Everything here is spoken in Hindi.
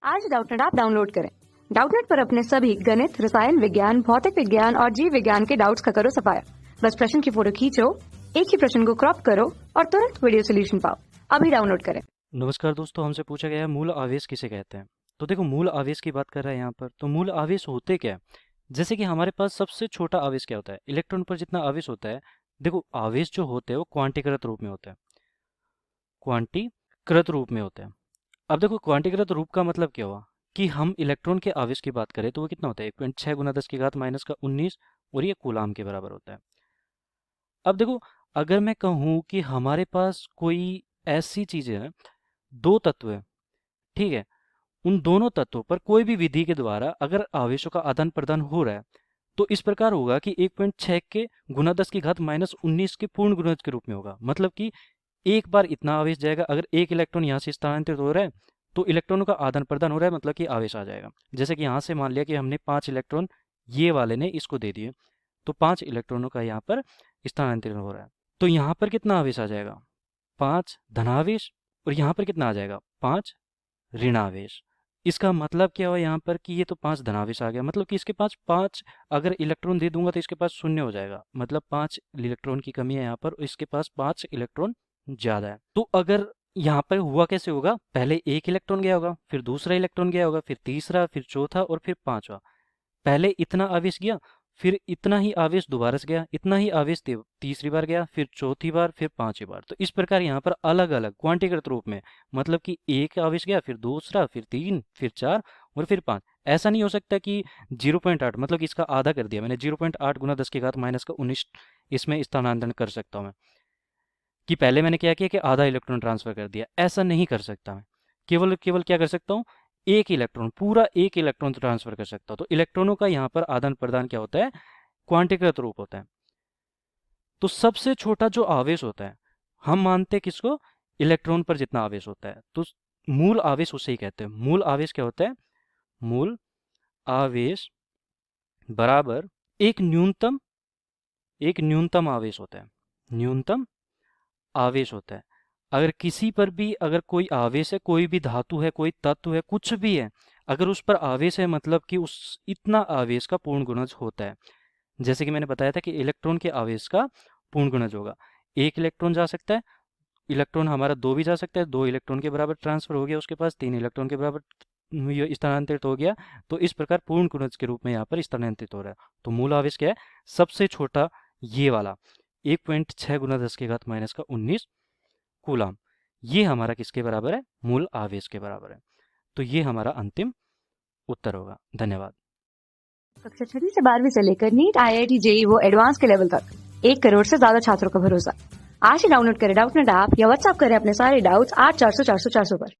आज डाउटनेट ऐप डाउनलोड करें। डाउटनेट पर अपने सभी गणित, रसायन विज्ञान, भौतिक विज्ञान और जीव विज्ञान के डाउट्स का करो सफाया। बस प्रश्न की फोटो खींचो, एक ही प्रश्न को क्रॉप करो और तुरंत वीडियो सोल्यूशन पाओ। अभी डाउनलोड करें। नमस्कार दोस्तों, हमसे पूछा गया है मूल आवेश किसे कहते हैं। तो देखो, मूल आवेश की बात कर रहे हैं यहाँ पर। तो मूल आवेश होते क्या है? जैसे कि हमारे पास सबसे छोटा आवेश क्या होता है? इलेक्ट्रॉन पर जितना आवेश होता है, देखो आवेश जो होते हैं वो क्वांटीकृत रूप में होता है। क्वांटीकृत रूप में होता है। अब देखो, क्वांटीकृत रूप का मतलब क्या हुआ कि हम इलेक्ट्रॉन के आवेश की बात करें तो वो कितना होता है? 1.6 गुना 10 की घात माइनस का 19, और ये कूलाम के बराबर होता है। अब देखो, अगर मैं कहूँ कि हमारे पास कोई ऐसी चीज़ है, दो तत्व है, ठीक है, उन दोनों तत्वों पर कोई भी विधि के द्वारा अगर आवेशों का आदान प्रदान हो रहा है तो इस प्रकार होगा कि 1.6 के गुना 10 की घात माइनस 19 के पूर्ण गुणज के रूप में होगा। मतलब कि एक बार इतना आवेश जाएगा, अगर एक इलेक्ट्रॉन यहाँ से स्थानांतरित हो रहा है तो इलेक्ट्रॉनों का आदान प्रदान हो रहा है, मतलब कि आवेश आ जाएगा। जैसे कि यहाँ से मान लिया कि हमने 5 इलेक्ट्रॉन ये वाले ने इसको दे दिए, तो 5 इलेक्ट्रॉनों का यहाँ पर स्थानांतरण हो रहा है। तो यहाँ पर कितना आवेश आ जाएगा? 5 धनावेश। और यहाँ पर कितना आ जाएगा? 5 ऋणावेश। इसका मतलब क्या हुआ यहाँ पर कि ये तो 5 धनावेश आ गया, मतलब कि इसके पास 5 अगर इलेक्ट्रॉन दे दूंगा तो इसके पास शून्य हो जाएगा, मतलब 5 इलेक्ट्रॉन की कमी है यहाँ पर, और इसके पास 5 इलेक्ट्रॉन ज्यादा है। तो अगर यहाँ पर हुआ कैसे होगा? पहले एक इलेक्ट्रॉन गया होगा, फिर दूसरा इलेक्ट्रॉन गया होगा, फिर तीसरा, फिर चौथा और फिर पांचवा। पहले इतना आवेश गया, फिर इतना ही आवेश दोबारा से गया, इतना ही आवेश तीसरी बार गया, फिर चौथी बार, फिर पांचवी बार। तो इस प्रकार यहाँ पर अलग अलग क्वांटीकृत रूप में, मतलब कि एक आवेश गया, फिर दूसरा, फिर 3, फिर 4 और फिर 5। ऐसा नहीं हो सकता कि 0.8, मतलब कि इसका आधा कर दिया मैंने, 0.8 गुना 10 की घात माइनस का 19 इसमें स्थानांतरण कर सकता हूँ मैं, कि पहले मैंने क्या किया कि आधा इलेक्ट्रॉन ट्रांसफर कर दिया। ऐसा नहीं कर सकता मैं। केवल केवल क्या कर सकता हूँ? एक इलेक्ट्रॉन, पूरा एक इलेक्ट्रॉन ट्रांसफर कर सकता हूँ। तो इलेक्ट्रॉनों का यहाँ पर आदान प्रदान क्या होता है? क्वांटीकृत रूप होता है। तो सबसे छोटा जो आवेश होता है, हम मानते हैं किसको? इलेक्ट्रॉन पर जितना आवेश होता है, तो मूल आवेश उसे ही कहते हैं। मूल आवेश क्या होता है? मूल आवेश बराबर एक न्यूनतम आवेश होता है। न्यूनतम आवेश होता है। अगर किसी पर भी अगर कोई आवेश है, कोई भी धातु है, कोई तत्व है, कुछ भी है, अगर उस पर आवेश है, मतलब कि उस इतना आवेश का पूर्ण गुणज होता है। जैसे कि मैंने बताया था कि इलेक्ट्रॉन के आवेश का पूर्ण गुणज होगा। एक इलेक्ट्रॉन जा सकता है, इलेक्ट्रॉन हमारा दो भी जा सकता है, 2 इलेक्ट्रॉन के बराबर ट्रांसफर हो गया उसके पास, 3 इलेक्ट्रॉन के बराबर ये स्थानांतरित हो गया। तो इस प्रकार पूर्ण गुणज के रूप में यहाँ पर स्थानांतरित हो रहा है। तो मूल आवेश क्या है? सबसे छोटा ये वाला 1.6 गुना 10 की घात माइनस का 19 कूलाम। ये हमारा किसके बराबर है? मूल आवेश के बराबर है। तो ये हमारा अंतिम उत्तर होगा। धन्यवाद। कक्षा 6वीं से 12वीं से लेकर नीट, IIT, JEE वो एडवांस के लेवल तक 1 करोड़ से ज्यादा छात्रों का भरोसा। आज ही डाउनलोड करें डाउटनेट ऐप या व्हाट्सएप करें अपने सारे डाउट्स 8400 400 400 पर।